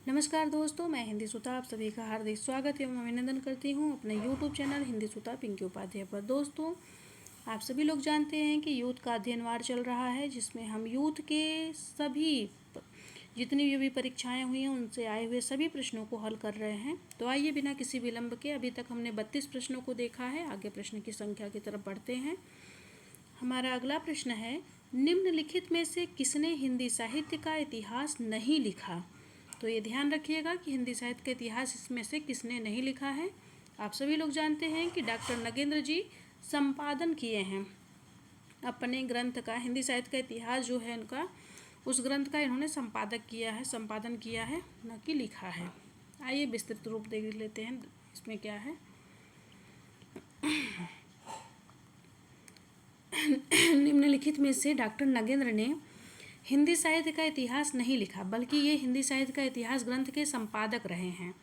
नमस्कार दोस्तों, मैं हिंदी सुता आप सभी का हार्दिक स्वागत एवं अभिनंदन करती हूं अपने YouTube चैनल हिंदी सुता पिंकी उपाध्याय पर। दोस्तों, आप सभी लोग जानते हैं कि यूथ का अध्ययनवार चल रहा है, जिसमें हम यूथ के सभी जितनी भी परीक्षाएं हुई हैं उनसे आए हुए सभी प्रश्नों को हल कर रहे हैं। तो आइए बिना किसी विलंब के, अभी तक हमने 32 प्रश्नों को देखा है, आगे प्रश्न की संख्या की तरफ बढ़ते हैं। हमारा अगला प्रश्न है, निम्नलिखित में से किसने हिंदी साहित्य का इतिहास नहीं लिखा? तो ये ध्यान रखिएगा कि हिंदी साहित्य का इतिहास इसमें से किसने नहीं लिखा है। आप सभी लोग जानते हैं कि डॉक्टर नगेंद्र जी संपादन किए हैं अपने ग्रंथ का। हिंदी साहित्य का इतिहास जो है इनका, उस ग्रंथ का इन्होंने संपादन किया है, न कि लिखा है। आइए विस्तृत रूप देख लेते हैं इसमें क्या है। निम्नलिखित में से डॉक्टर नगेंद्र ने हिंदी साहित्य का इतिहास नहीं लिखा, बल्कि ये हिंदी साहित्य का इतिहास ग्रंथ के संपादक रहे हैं।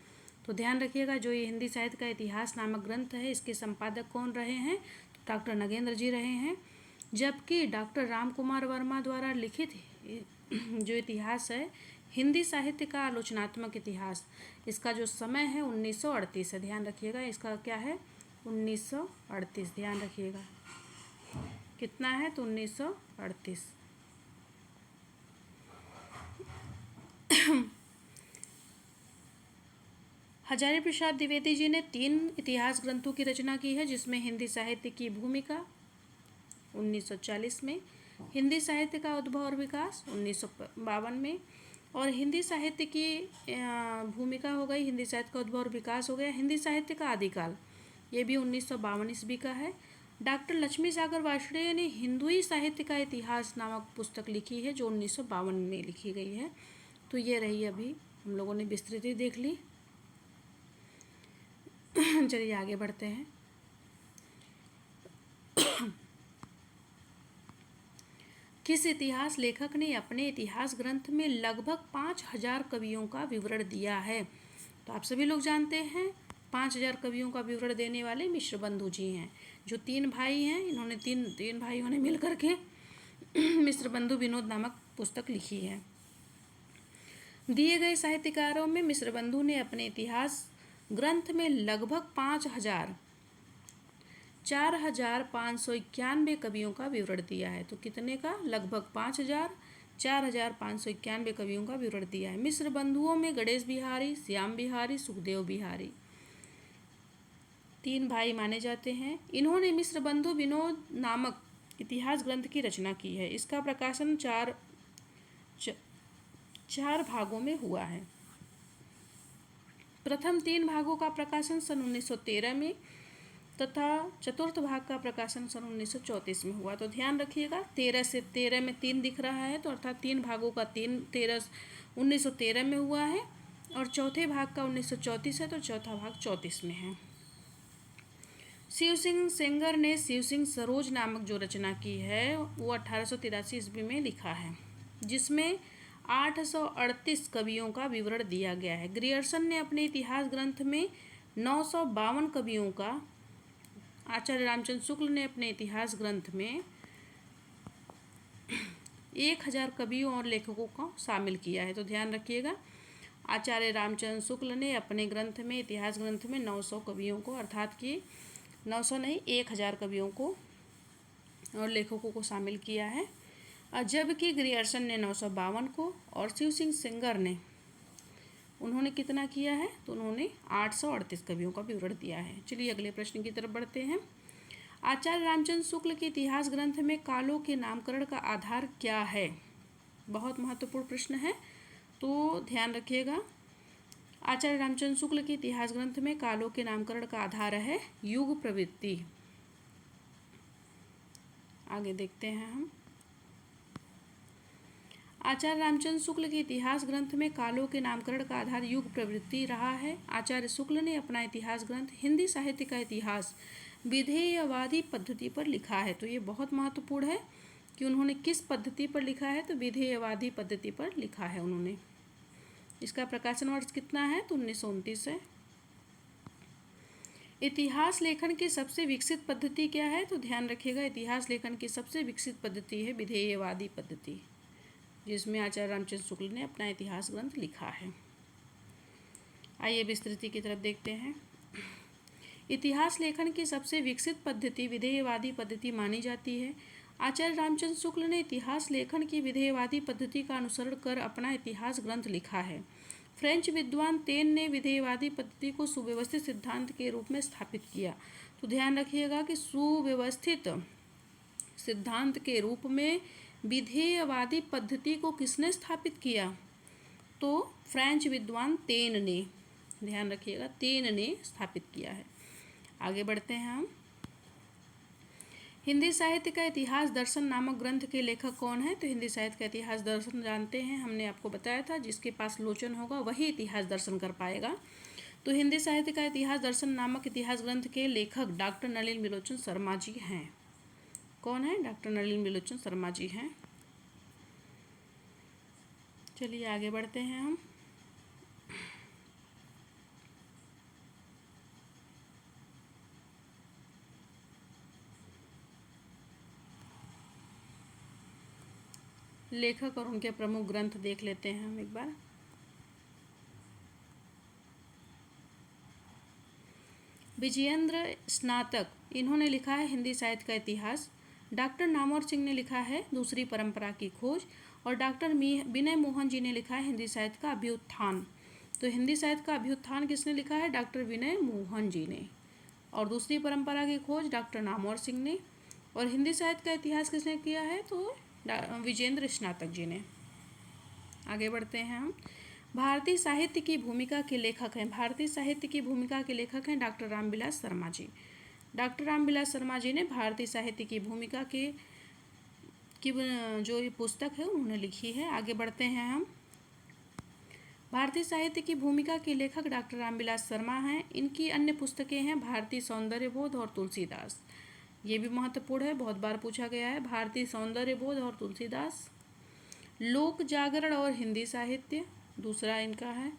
तो ध्यान रखिएगा, जो ये हिंदी साहित्य का इतिहास नामक ग्रंथ है, इसके संपादक कौन रहे हैं? तो डॉक्टर नगेंद्र जी रहे हैं। जबकि डॉक्टर राम कुमार वर्मा द्वारा लिखित जो इतिहास है हिंदी साहित्य का आलोचनात्मक इतिहास, इसका जो समय है 1938 है। ध्यान रखिएगा, इसका क्या है? 1938। ध्यान रखिएगा कितना है? तो 1938। हजारी प्रसाद द्विवेदी जी ने 3 इतिहास ग्रंथों की रचना की है, जिसमें हिंदी साहित्य की भूमिका 1940 में, हिंदी साहित्य का उद्भव और विकास 1952 में, और हिंदी साहित्य की भूमिका हो गई, हिंदी साहित्य का उद्भव और विकास हो गया, हिंदी साहित्य का आदिकाल, ये भी 1952 ईस्वी का है। डॉक्टर लक्ष्मी सागर वार्ष्णेय ने हिंदुई साहित्य का इतिहास नामक पुस्तक लिखी है, जो 1952 में लिखी गई है। तो ये रही, अभी हम लोगों ने विस्तृत देख ली। चलिए आगे बढ़ते हैं। किस इतिहास लेखक ने अपने इतिहास ग्रंथ में लगभग 5000 कवियों का विवरण दिया है? तो आप सभी लोग जानते हैं 5000 कवियों का विवरण देने वाले मिश्र बंधु जी हैं, जो 3 भाई हैं। इन्होंने तीन भाइयों ने मिल करके मिश्र बंधु विनोद नामक पुस्तक लिखी है। दिए गए साहित्यकारों में मिश्र बंधु ने अपने इतिहास ग्रंथ में लगभग 4591 कवियों का विवरण दिया है। तो कितने का? लगभग 4591 कवियों का विवरण दिया है। मिश्र बंधुओं में गणेश बिहारी, श्याम बिहारी, सुखदेव बिहारी 3 भाई माने जाते हैं। इन्होंने मिश्र बंधु विनोद नामक इतिहास ग्रंथ की रचना की है। इसका प्रकाशन चार भागों में हुआ है। प्रथम 3 भागों का प्रकाशन सन 1913 में तथा चतुर्थ भाग का प्रकाशन सन 1934 में हुआ। तो ध्यान रखिएगा, 13 में 3 दिख रहा है, तो अर्थात 3 भागों का 1913 में हुआ है, और चौथे भाग का 1934 है, तो चौथा भाग 34 में है। शिव सिंह सेंगर ने शिव सिंह सरोज नामक जो रचना की है वो 1883 ईस्वी में लिखा है, जिसमें 838 कवियों का विवरण दिया गया है। ग्रियर्सन ने अपने इतिहास ग्रंथ में 952 कवियों का, आचार्य रामचंद्र शुक्ल ने अपने इतिहास ग्रंथ में 1000 कवियों और लेखकों को शामिल किया है। तो ध्यान रखिएगा, आचार्य रामचंद्र शुक्ल ने अपने ग्रंथ में, इतिहास ग्रंथ में 900 कवियों को, अर्थात कि 900 नहीं 1000 कवियों को और लेखकों को शामिल किया है। जबकि ग्रियर्सन ने 952 को और शिव सिंह सेंगर ने, उन्होंने कितना किया है? तो उन्होंने 838 कवियों का विवरण दिया है। चलिए अगले प्रश्न की तरफ बढ़ते हैं। आचार्य रामचंद्र शुक्ल के इतिहास ग्रंथ में कालों के नामकरण का आधार क्या है? बहुत महत्वपूर्ण प्रश्न है, तो ध्यान रखिएगा। आचार्य रामचंद्र शुक्ल के इतिहास ग्रंथ में कालों के नामकरण का आधार है युग प्रवृत्ति। आगे देखते हैं हम। आचार्य रामचंद्र शुक्ल के इतिहास ग्रंथ में कालों के नामकरण का आधार युग प्रवृत्ति रहा है। आचार्य शुक्ल ने अपना इतिहास ग्रंथ हिंदी साहित्य का इतिहास विधेयवादी पद्धति पर लिखा है। तो ये बहुत महत्वपूर्ण है कि उन्होंने किस पद्धति पर लिखा है? तो विधेयवादी पद्धति पर लिखा है उन्होंने। इसका प्रकाशन वर्ष कितना है? तो 1929 है। इतिहास लेखन की सबसे विकसित पद्धति क्या है? तो ध्यान रखिएगा, इतिहास लेखन की सबसे विकसित पद्धति है विधेयवादी पद्धति, जिसमें आचार्य रामचंद्र शुक्ल ने अपना इतिहास ग्रंथ लिखा है। आइए विस्तृति की तरफ देखते हैं। इतिहास लेखन की सबसे विकसित पद्धति विधेयवादी पद्धति मानी जाती है। आचार्य रामचंद्र शुक्ल ने इतिहास लेखन की विधेयवादी पद्धति का अनुसरण कर अपना इतिहास ग्रंथ लिखा है। फ्रेंच विद्वान तेन ने विधेयवादी पद्धति को सुव्यवस्थित सिद्धांत के रूप में स्थापित किया। तो ध्यान रखिएगा कि सुव्यवस्थित सिद्धांत के रूप में विधेयवादी पद्धति को किसने स्थापित किया? तो फ्रेंच विद्वान तेन ने, ध्यान रखिएगा, तेन ने स्थापित किया है। आगे बढ़ते हैं हम। हिंदी साहित्य का इतिहास दर्शन नामक ग्रंथ के लेखक कौन है? तो हिंदी साहित्य का इतिहास दर्शन जानते हैं, हमने आपको बताया था, जिसके पास लोचन होगा वही इतिहास दर्शन कर पाएगा। तो हिंदी साहित्य का इतिहास दर्शन नामक इतिहास ग्रंथ के लेखक डॉक्टर नलिन बिलोचन शर्मा जी हैं। कौन है? डॉक्टर नलिन बिलोचन शर्मा जी हैं। चलिए आगे बढ़ते हैं हम। लेखक और उनके प्रमुख ग्रंथ देख लेते हैं हम एक बार। विजयेंद्र स्नातक, इन्होंने लिखा है हिंदी साहित्य का इतिहास। डॉक्टर नामवर सिंह ने लिखा है दूसरी परंपरा की खोज। और डॉक्टर विनय मोहन जी ने लिखा है हिंदी साहित्य का अभ्युत्थान। तो हिंदी साहित्य का अभ्युत्थान किसने लिखा है? डॉक्टर विनय मोहन जी ने। और दूसरी परंपरा की खोज डॉक्टर नामवर सिंह ने। और हिंदी साहित्य का इतिहास किसने किया है? तो विजेंद्र स्नातक जी ने। आगे बढ़ते हैं हम। भारतीय साहित्य की भूमिका के लेखक हैं। भारतीय साहित्य की भूमिका के लेखक हैं डॉक्टर रामविलास शर्मा जी। डॉक्टर रामविलास शर्मा जी ने भारतीय साहित्य की भूमिका की जो ये पुस्तक है उन्होंने लिखी है। आगे बढ़ते हैं हम। भारतीय साहित्य की भूमिका के लेखक डॉक्टर रामविलास शर्मा हैं। इनकी अन्य पुस्तकें हैं भारतीय सौंदर्यबोध और तुलसीदास। ये भी महत्वपूर्ण है, बहुत बार पूछा गया है। भारतीय सौंदर्यबोध और तुलसीदास। लोक जागरण और हिंदी साहित्य दूसरा इनका है।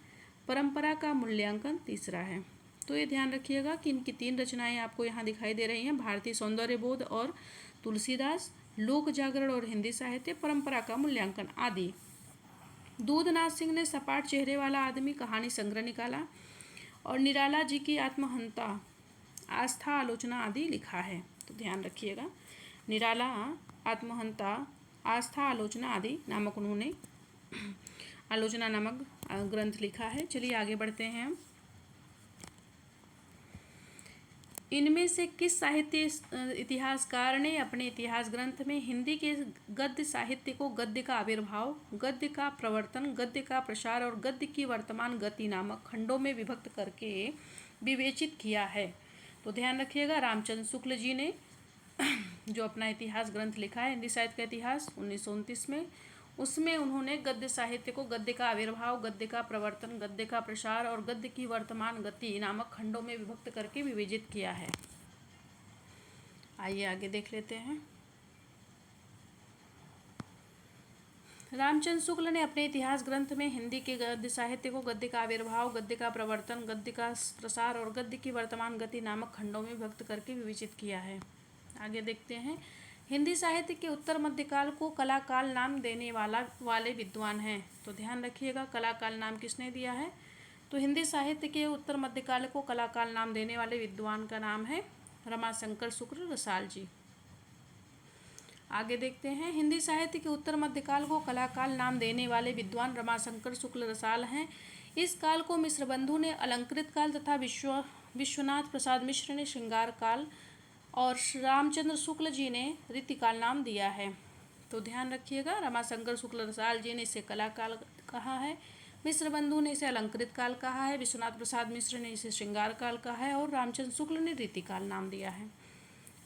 परंपरा का मूल्यांकन तीसरा है। तो ये ध्यान रखिएगा कि इनकी 3 रचनाएं आपको यहाँ दिखाई दे रही हैं। भारतीय सौंदर्यबोध और तुलसीदास, लोक जागरण और हिंदी साहित्य, परंपरा का मूल्यांकन आदि। दूधनाथ सिंह ने सपाट चेहरे वाला आदमी कहानी संग्रह निकाला। और निराला जी की आत्महंता, आस्था आलोचना आदि लिखा है। तो ध्यान रखिएगा, निराला, आत्महंता, आस्था आलोचना आदि नामक उन्होंने आलोचना नामक ग्रंथ लिखा है। चलिए आगे बढ़ते हैं। इनमें से किस साहित्य इतिहासकार ने अपने इतिहास ग्रंथ में हिंदी के गद्य साहित्य को गद्य का आविर्भाव, गद्य का प्रवर्तन, गद्य का प्रसार और गद्य की वर्तमान गति नामक खंडों में विभक्त करके विवेचित किया है? तो ध्यान रखिएगा, रामचंद्र शुक्ल जी ने जो अपना इतिहास ग्रंथ लिखा है हिंदी साहित्य का इतिहास 1929 में, उसमें उन्होंने गद्य साहित्य को गद्य का आविर्भाव, गद्य का प्रवर्तन, गद्य का प्रसार और गद्य की वर्तमान गति नामक खंडों में विभक्त करके विवेचित किया है। आइए आगे देख लेते हैं। रामचंद्र शुक्ल ने अपने इतिहास ग्रंथ में हिंदी के गद्य साहित्य को गद्य का आविर्भाव, गद्य का प्रवर्तन, गद्य का प्रसार और गद्य की वर्तमान गति नामक खंडों में विभक्त करके विवेचित किया है। आगे देखते हैं। हिंदी साहित्य के उत्तर मध्यकाल को कलाकाल नाम देने वाले विद्वान हैं। तो ध्यान रखिएगा, कलाकाल नाम किसने दिया है? तो हिंदी साहित्य के उत्तर मध्यकाल को कलाकाल नाम देने वाले विद्वान का नाम है रमाशंकर शुक्ल रसाल जी। आगे देखते हैं। हिंदी साहित्य के उत्तर मध्यकाल को कलाकाल नाम देने वाले विद्वान रमाशंकर शुक्ल रसाल हैं। इस काल को मिश्र बंधु ने अलंकृत काल तथा विश्वनाथ प्रसाद मिश्र ने श्रृंगार काल और रामचंद्र शुक्ल जी ने रीतिकाल नाम दिया है। तो ध्यान रखिएगा, रमाशंकर शुक्ल रसाल जी ने इसे कलाकाल कहा है, मिश्र बंधु ने इसे अलंकृत काल कहा है, विश्वनाथ प्रसाद मिश्र ने इसे श्रृंगार काल कहा है और रामचंद्र शुक्ल ने रीतिकाल नाम दिया है।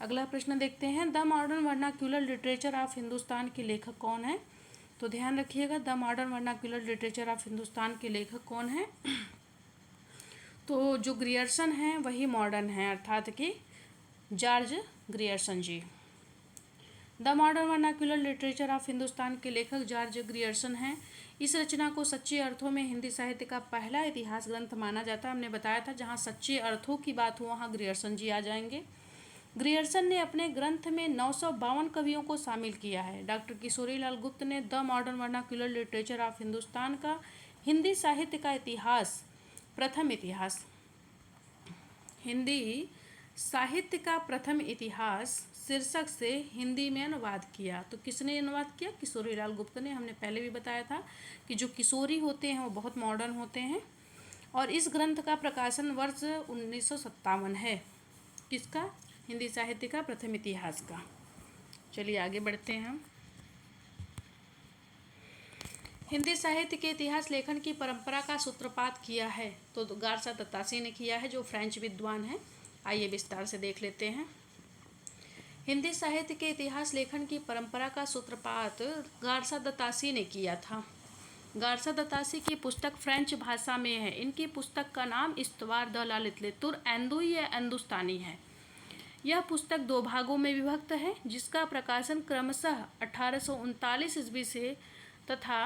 अगला प्रश्न देखते हैं। The modern vernacular literature of Hindustan के लेखक कौन है? तो ध्यान रखिएगा, the modern vernacular literature of Hindustan के लेखक कौन है? तो जो ग्रियर्सन हैं वही मॉडर्न हैं, अर्थात कि George Grierson ji. The modern vernacular literature of Hindustan के लेखक जॉर्ज ग्रियर्सन हैं। इस रचना को सच्चे अर्थों में हिंदी साहित्य का पहला इतिहास ग्रंथ माना जाता है। हमने बताया था जहाँ सच्चे अर्थों की बात हो वहाँ ग्रियर्सन जी आ जाएंगे। ग्रियर्सन ने अपने ग्रंथ में 952 कवियों को शामिल किया है। डॉक्टर किशोरीलाल गुप्त ने the modern vernacular literature of Hindustan का हिंदी साहित्य का इतिहास प्रथम इतिहास। हिंदी साहित्य का प्रथम इतिहास शीर्षक से हिंदी में अनुवाद किया। तो किसने अनुवाद किया? किशोरीलाल गुप्त ने। हमने पहले भी बताया था कि जो किशोरी होते हैं वो बहुत मॉडर्न होते हैं। और इस ग्रंथ का प्रकाशन वर्ष 1957 है। किसका? हिंदी साहित्य का प्रथम इतिहास का। चलिए आगे बढ़ते हैं हम। हिंदी साहित्य के इतिहास लेखन की परंपरा का सूत्रपात किया है तो गारसा दत्तासी ने किया है, जो फ्रेंच विद्वान हैं। आइए विस्तार से देख लेते हैं। हिंदी साहित्य के इतिहास लेखन की परंपरा का सूत्रपात गारसा दत्तासी ने किया था। गारसा दत्तासी की पुस्तक फ्रेंच भाषा में है। इनकी पुस्तक का नाम इस्तवार द ला लिटरेचर एंदुई या एंदुस्तानी है। यह पुस्तक 2 भागों में विभक्त है, जिसका प्रकाशन क्रमशः 1839 ईस्वी से तथा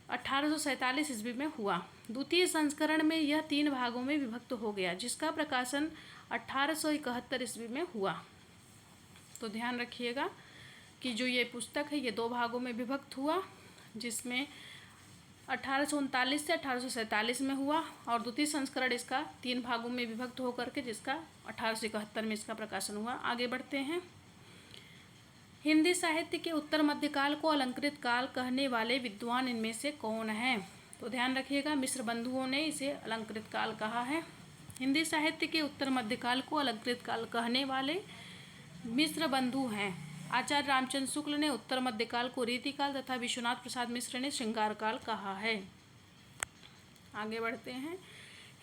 1847 ईस्वी में हुआ। द्वितीय संस्करण में यह 3 भागों में विभक्त हो गया, जिसका प्रकाशन 1871 ईस्वी में हुआ। तो ध्यान रखिएगा कि जो ये पुस्तक है ये 2 भागों में विभक्त हुआ, जिसमें 1839 से 1847 में हुआ, और द्वितीय संस्करण इसका 3 भागों में विभक्त होकर के जिसका 1871 में इसका प्रकाशन हुआ। आगे बढ़ते हैं। हिंदी साहित्य के उत्तर मध्यकाल को अलंकृत काल कहने वाले विद्वान इनमें से कौन हैं? तो ध्यान रखिएगा, मिश्र बंधुओं ने इसे अलंकृत काल कहा है। हिंदी साहित्य के उत्तर मध्यकाल को अलंकृत काल कहने वाले मिश्र बंधु हैं। आचार्य रामचंद्र शुक्ल ने उत्तर मध्यकाल को रीतिकाल तथा विश्वनाथ प्रसाद मिश्र ने श्रृंगार काल कहा है। आगे बढ़ते हैं।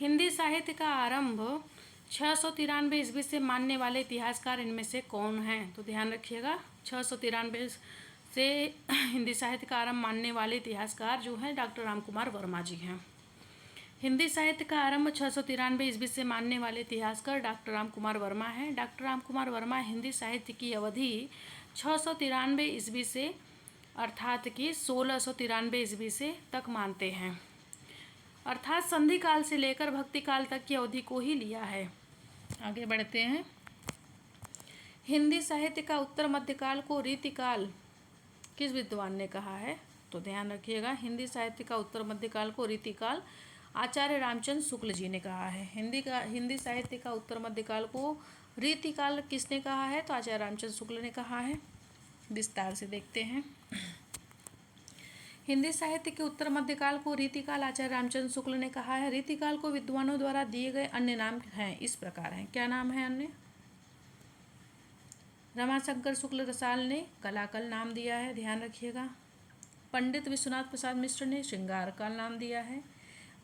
हिंदी साहित्य का आरंभ 693 ईस्वी से मानने वाले इतिहासकार इनमें से कौन हैं? तो ध्यान रखिएगा, 693 से हिंदी साहित्य का आरंभ मानने वाले इतिहासकार जो हैं डॉक्टर रामकुमार वर्मा जी हैं। हिंदी साहित्य का आरंभ 693 ईस्वी से मानने वाले इतिहासकार डॉक्टर रामकुमार वर्मा हैं। डॉक्टर रामकुमार वर्मा हिंदी साहित्य की अवधि 693 ईस्वी से अर्थात कि 1693 ईस्वी से तक मानते हैं, अर्थात संधि काल से लेकर भक्ति काल तक की अवधि को ही लिया है। आगे बढ़ते हैं। हिंदी साहित्य का उत्तर मध्यकाल को रीतिकाल किस विद्वान ने कहा है? तो ध्यान रखिएगा, हिंदी साहित्य का उत्तर मध्यकाल को रीतिकाल आचार्य रामचंद्र शुक्ल जी ने कहा है। हिंदी साहित्य का उत्तर मध्यकाल को रीतिकाल किसने कहा है? तो आचार्य रामचंद्र शुक्ल ने कहा है। विस्तार से देखते हैं। हिंदी साहित्य के उत्तर मध्यकाल को रीतिकाल आचार्य रामचंद्र शुक्ल ने कहा है। रीतिकाल को विद्वानों द्वारा दिए गए अन्य नाम हैं, इस प्रकार हैं। क्या नाम है अन्य? रमाशंकर शुक्ल रसाल ने कलाकल नाम दिया है, ध्यान रखिएगा। पंडित विश्वनाथ प्रसाद मिश्र ने श्रृंगार काल नाम दिया है।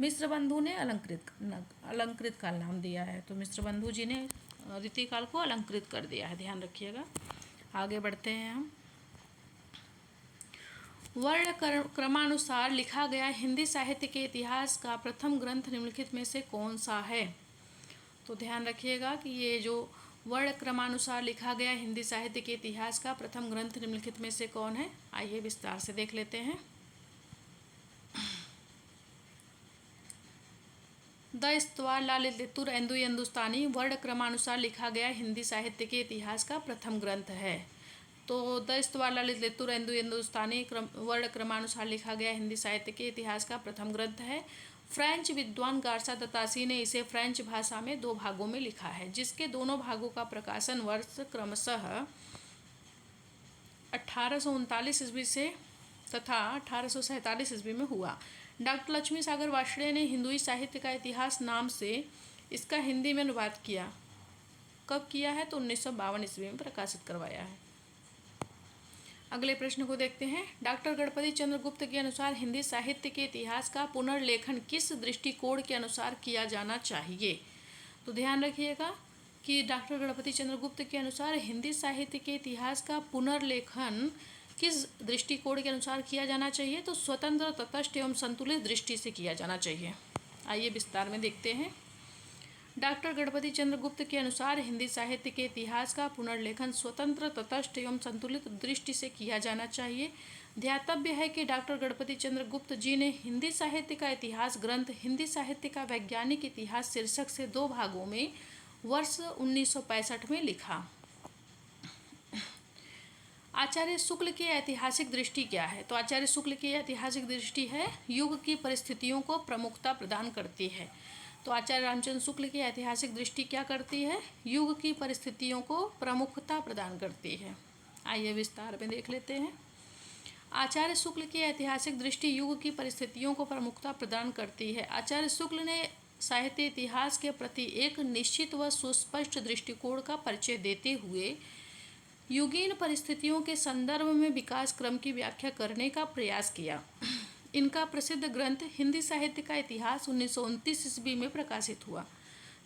मिश्र बंधु ने अलंकृत काल नाम दिया है। तो मिश्र बंधु जी ने रीतिकाल को अलंकृत कर दिया है, ध्यान रखिएगा। आगे बढ़ते हैं हम। वर्ण क्रमानुसार लिखा गया हिंदी साहित्य के इतिहास का प्रथम ग्रंथ निम्नलिखित में से कौन सा है? तो ध्यान रखिएगा कि ये जो वर्ण क्रमानुसार लिखा गया हिंदी साहित्य के इतिहास का प्रथम ग्रंथ निम्नलिखित में से कौन है? आइए विस्तार से देख लेते हैं। द इस्तवार ला लिटरेचर एंदुई एंदुस्तानी वर्ण क्रमानुसार लिखा गया हिंदी साहित्य के इतिहास का प्रथम ग्रंथ है। तो द इस्तवार ला लिटरेचर एंदुई एंदुस्तानी वर्ण क्रमानुसार लिखा गया हिंदी साहित्य के इतिहास का प्रथम ग्रंथ है। फ्रेंच विद्वान गारसा दत्तासी ने इसे फ्रेंच भाषा में 2 भागों में लिखा है, जिसके दोनों भागों का प्रकाशन वर्ष क्रमशः 1839 ईस्वी से तथा 1847 ईस्वी में हुआ। डॉक्टर लक्ष्मी सागर वार्ष्णेय ने हिंदुई साहित्य का इतिहास नाम से इसका हिंदी में अनुवाद किया। कब किया है? तो 1952 ईस्वी में प्रकाशित करवाया है। अगले प्रश्न को देखते हैं। डॉक्टर गणपति चंद्र गुप्त के अनुसार हिंदी साहित्य के इतिहास का पुनर्लेखन किस दृष्टिकोण के अनुसार किया जाना चाहिए? तो ध्यान रखिएगा कि डॉक्टर गणपति चंद्र गुप्त के अनुसार हिंदी साहित्य के इतिहास का पुनर्लेखन किस दृष्टिकोण के अनुसार किया जाना चाहिए? तो स्वतंत्र, तटस्थ एवं संतुलित दृष्टि से किया जाना चाहिए। आइए विस्तार में देखते हैं। डॉक्टर गणपति चंद्र गुप्त के अनुसार हिंदी साहित्य के इतिहास का पुनर्लेखन स्वतंत्र, तटस्थ एवं संतुलित दृष्टि से किया जाना चाहिए। ध्यातव्य है कि डॉक्टर गणपति चंद्र गुप्त जी ने हिंदी साहित्य का इतिहास ग्रंथ हिंदी साहित्य का वैज्ञानिक इतिहास शीर्षक से 2 भागों में वर्ष 1965 में लिखा। आचार्य शुक्ल की ऐतिहासिक दृष्टि क्या है? तो आचार्य शुक्ल की ऐतिहासिक दृष्टि है युग की परिस्थितियों को प्रमुखता प्रदान करती है। तो आचार्य रामचंद्र शुक्ल की ऐतिहासिक दृष्टि क्या करती है? युग की परिस्थितियों को प्रमुखता प्रदान करती है। आइए विस्तार में देख लेते हैं। आचार्य शुक्ल की ऐतिहासिक दृष्टि युग की परिस्थितियों को प्रमुखता प्रदान करती है। आचार्य शुक्ल ने साहित्य इतिहास के प्रति एक निश्चित व सुस्पष्ट दृष्टिकोण का परिचय देते हुए युगीन परिस्थितियों के संदर्भ में विकास क्रम की व्याख्या करने का प्रयास किया। इनका प्रसिद्ध ग्रंथ हिंदी साहित्य का इतिहास 1929 ईस्वी में प्रकाशित हुआ।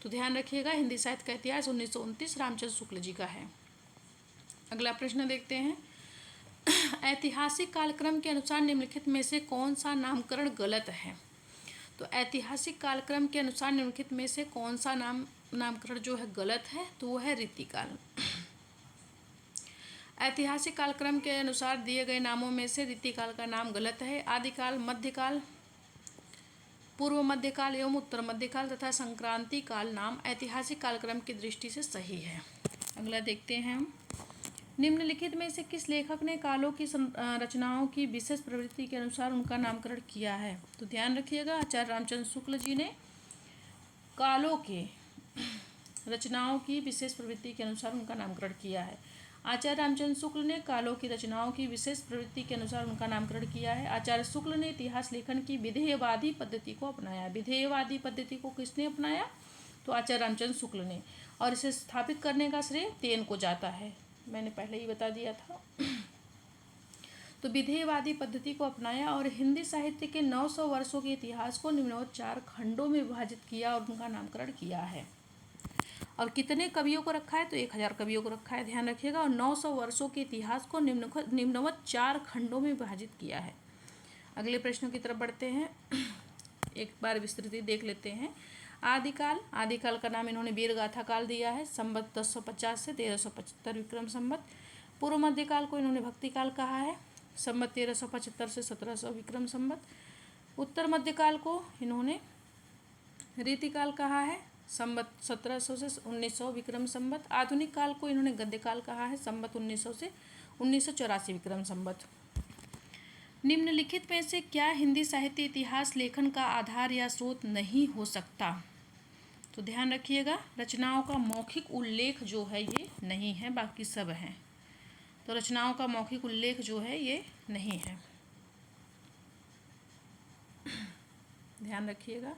तो ध्यान रखिएगा, हिंदी साहित्य का इतिहास 1929 रामचंद्र शुक्ल जी का है। अगला प्रश्न देखते हैं। ऐतिहासिक कालक्रम के अनुसार निम्नलिखित में से कौन सा नामकरण गलत है? तो ऐतिहासिक कालक्रम के अनुसार निम्नलिखित में से कौन सा नामकरण जो है गलत है? तो वो है रीतिकाल। ऐतिहासिक कालक्रम के अनुसार दिए गए नामों में से रीतिकाल का नाम गलत है। आदिकाल, मध्यकाल, पूर्व मध्यकाल एवं उत्तर मध्यकाल तथा संक्रांति काल नाम ऐतिहासिक कालक्रम की दृष्टि से सही है। अगला देखते हैं हम। निम्नलिखित में से किस लेखक ने कालों की रचनाओं की विशेष प्रवृत्ति के अनुसार उनका नामकरण किया है? तो ध्यान रखिएगा, आचार्य रामचंद्र शुक्ल जी ने कालों के रचनाओं की विशेष प्रवृत्ति के अनुसार उनका नामकरण किया है। आचार्य रामचंद्र शुक्ल ने कालों की रचनाओं की विशेष प्रवृत्ति के अनुसार उनका नामकरण किया है। आचार्य शुक्ल ने इतिहास लेखन की विधेयवादी पद्धति को अपनाया। विधेयवादी पद्धति को किसने अपनाया? तो आचार्य रामचंद्र शुक्ल ने, और इसे स्थापित करने का श्रेय तेन को जाता है, मैंने पहले ही बता दिया था। तो विधेयवादी पद्धति को अपनाया और हिंदी साहित्य के 900 वर्षों के इतिहास को निम्नवत 4 खंडों में विभाजित किया और उनका नामकरण किया है। और कितने कवियों को रखा है? तो 1000 कवियों को रखा है, ध्यान रखिएगा। और 900 वर्षों के इतिहास को निम्नवत 4 खंडों में विभाजित किया है। अगले प्रश्नों की तरफ बढ़ते हैं, एक बार विस्तृति देख लेते हैं। आदिकाल, आदिकाल का नाम इन्होंने वीरगाथा काल दिया है, संवत 1050 से 1375 विक्रम संवत। पूर्व मध्यकाल को इन्होंने भक्ति काल कहा है, संवत 1375 से 1700 विक्रम संवत। उत्तर मध्यकाल को इन्होंने रीतिकाल कहा है, संवत 1700 से 1900 विक्रम संवत। आधुनिक काल को इन्होंने गद्यकाल कहा है, संवत 1900 से 1984 विक्रम संवत। निम्नलिखित में से क्या हिंदी साहित्य इतिहास लेखन का आधार या स्रोत नहीं हो सकता? तो ध्यान रखिएगा, रचनाओं का मौखिक उल्लेख जो है ये नहीं है, बाकी सब हैं। तो रचनाओं का मौखिक उल्लेख जो है ये नहीं है, ध्यान रखिएगा।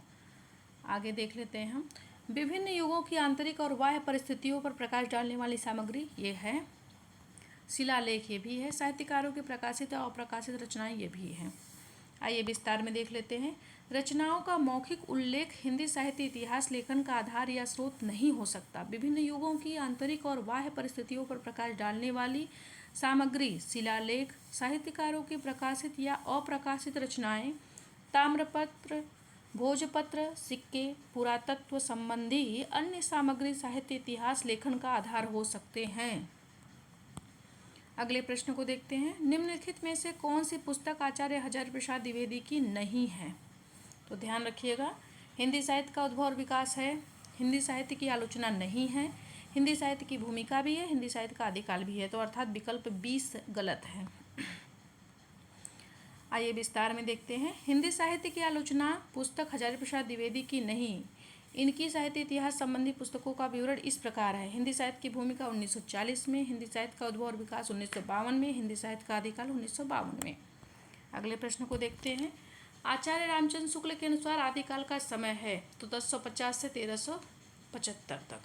आगे देख लेते हैं हम। विभिन्न युगों की आंतरिक और बाह्य परिस्थितियों पर प्रकाश डालने वाली सामग्री ये है। शिलालेख ये भी है। साहित्यकारों के प्रकाशित और अप्रकाशित रचनाएं ये भी हैं। आइए विस्तार में देख लेते हैं। रचनाओं का मौखिक उल्लेख हिंदी साहित्य इतिहास लेखन का आधार या स्रोत नहीं हो सकता। विभिन्न युगों की आंतरिक और बाह्य परिस्थितियों पर प्रकाश डालने वाली सामग्री, शिलालेख, साहित्यकारों की प्रकाशित या अप्रकाशित रचनाएं, ताम्रपत्र, भोजपत्र, सिक्के, पुरातत्व संबंधी अन्य सामग्री साहित्य इतिहास लेखन का आधार हो सकते हैं। अगले प्रश्न को देखते हैं। निम्नलिखित में से कौन सी पुस्तक आचार्य हजारी प्रसाद द्विवेदी की नहीं है? तो ध्यान रखिएगा, हिंदी साहित्य का उद्भव और विकास है, हिंदी साहित्य की आलोचना नहीं है, हिंदी साहित्य की भूमिका भी है, हिंदी साहित्य का आदिकाल भी है। तो अर्थात विकल्प 20 गलत है। आइए विस्तार में देखते हैं। हिंदी साहित्य की आलोचना पुस्तक हजारी प्रसाद द्विवेदी की नहीं, इनकी साहित्य इतिहास संबंधी पुस्तकों का विवरण इस प्रकार है। हिंदी साहित्य की भूमिका 1940 में, हिंदी साहित्य का उद्भव और विकास 1952 में, हिंदी साहित्य का आदिकाल 1952 में। अगले प्रश्न को देखते हैं। आचार्य रामचंद्र शुक्ल के अनुसार आदिकाल का समय है, तो 1050 से 1375 तक,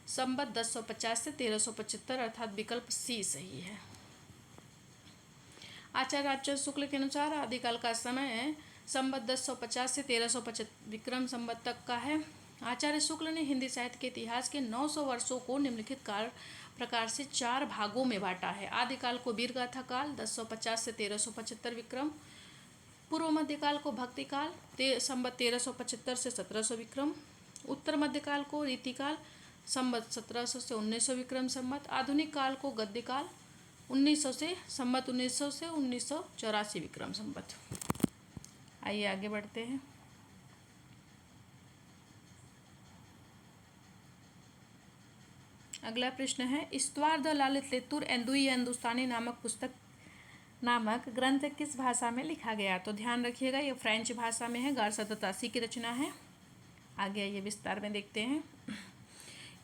संवत 1050 से 1375, अर्थात विकल्प सी सही है। आचार्य रामचंद्र शुक्ल के अनुसार आदिकाल का समय संवत 1050 से 1375 विक्रम संवत तक का है। आचार्य शुक्ल ने हिंदी साहित्य के इतिहास के 900 वर्षों को निम्नलिखित काल प्रकार से 4 भागों में बांटा है। आदिकाल को वीरगाथा काल 1050 से 1375 विक्रम, पूर्व मध्यकाल को भक्ति काल संवत 1375 से 1700 विक्रम, उत्तर मध्यकाल को रीतिकाल संवत 1700 से 1900 विक्रम संवत, आधुनिक काल को गद्यकाल 1900 से संवत 1900 से 1984 विक्रम संवत। आइए आगे बढ़ते हैं। अगला प्रश्न है, इस्तवार द लालित लेतुर एंदुई हिंदुस्तानी नामक ग्रंथ किस भाषा में लिखा गया? तो ध्यान रखिएगा, ये फ्रेंच भाषा में है, 1187 की रचना है। आगे आइए विस्तार में देखते हैं।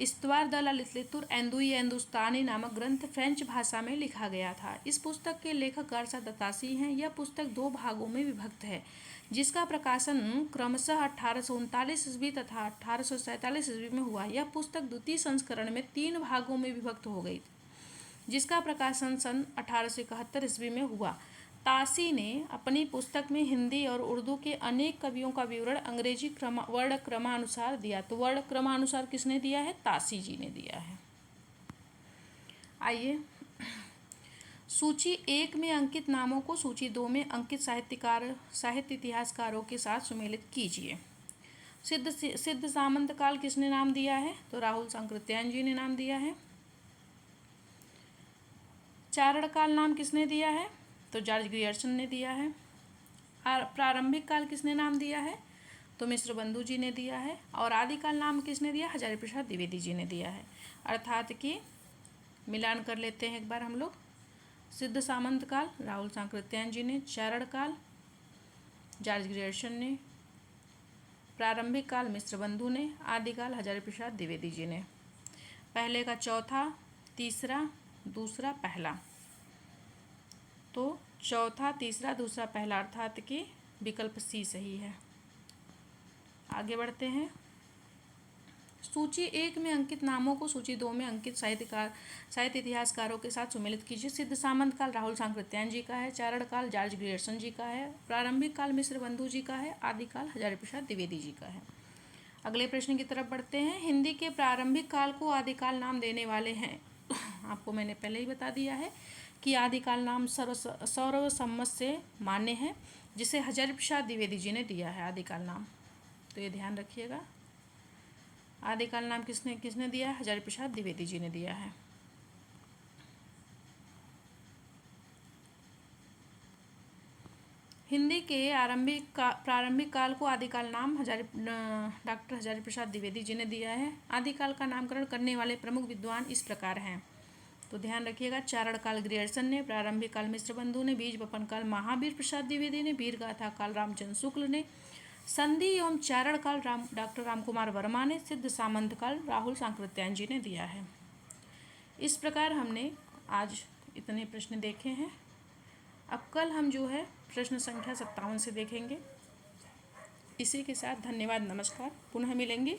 इस्तवार द ललितलितुर एंदुई हिंदुस्तानी नामक ग्रंथ फ्रेंच भाषा में लिखा गया था। इस पुस्तक के लेखक गारसा दतासी हैं। यह पुस्तक 2 भागों में विभक्त है, जिसका प्रकाशन क्रमशः 1839 ईस्वी तथा 1847 ईस्वी में हुआ। यह पुस्तक द्वितीय संस्करण में 3 भागों में विभक्त हो गई, जिसका प्रकाशन सन 1871 ईस्वी में हुआ। तासी ने अपनी पुस्तक में हिंदी और उर्दू के अनेक कवियों का विवरण अंग्रेजी वर्ण क्रमानुसार दिया। तो वर्ण क्रमानुसार किसने दिया है? तासी जी ने दिया है। आइए सूची 1 में अंकित नामों को सूची 2 में अंकित साहित्य इतिहासकारों के साथ सुमेलित कीजिए। सिद्ध सामंत काल किसने नाम दिया है? तो राहुल सांकृत्यायन जी ने नाम दिया है। चारण काल नाम किसने दिया है? तो जॉर्ज ग्रियर्सन ने दिया है। प्रारंभिक काल किसने नाम दिया है? तो मिश्र बंधु जी ने दिया है। और आदिकाल नाम किसने दिया? हजारी प्रसाद द्विवेदी जी ने दिया है। अर्थात कि मिलान कर लेते हैं एक बार हम लोग। सिद्ध सामंत काल राहुल सांकृत्यायन जी ने, चारण काल जॉर्ज ग्रियर्सन ने, प्रारंभिक काल मिश्र बंधु ने, आदिकाल हजारी प्रसाद द्विवेदी जी ने। पहले का चौथा, तीसरा, दूसरा, पहला। तो चौथा, तीसरा, दूसरा, पहला अर्थात कि विकल्प सी सही है। आगे बढ़ते हैं। सूची 1 में अंकित नामों को सूची 2 में अंकित साहित्य इतिहासकारों के साथ सुमेलित कीजिए। सिद्ध सामंत काल राहुल सांकृत्यायन जी का है। चारण काल जॉर्ज ग्रियर्सन जी का है। प्रारंभिक काल मिश्र बंधु जी का है। आदिकाल हजारी प्रसाद द्विवेदी जी का है। अगले प्रश्न की तरफ बढ़ते हैं। हिंदी के प्रारंभिक काल को आदिकाल नाम देने वाले हैं। आपको मैंने पहले ही बता दिया है कि आदिकाल नाम सर्वसम्मत से मान्य है, जिसे हजारी प्रसाद द्विवेदी जी ने दिया है आदिकाल नाम। तो ये ध्यान रखिएगा, आदिकाल नाम किसने दिया है? हजारी प्रसाद द्विवेदी जी ने दिया है। हिंदी के प्रारंभिक काल को आदिकाल नाम डॉक्टर हजारी प्रसाद द्विवेदी जी ने दिया है। आदिकाल का नामकरण करने वाले प्रमुख विद्वान इस प्रकार हैं। तो ध्यान रखिएगा, चारण काल ग्रियर्सन ने, प्रारंभिक काल मिश्र बंधु ने, बीज बपन काल महावीर प्रसाद द्विवेदी ने, वीर गाथा काल रामचंद्र शुक्ल ने, संधि एवं चारण काल डॉक्टर रामकुमार वर्मा ने, सिद्ध सामंत काल राहुल सांकृत्यायन जी ने दिया है। इस प्रकार हमने आज इतने प्रश्न देखे हैं। अब कल हम जो है प्रश्न संख्या 57 से देखेंगे। इसी के साथ धन्यवाद, नमस्कार। पुनः मिलेंगे।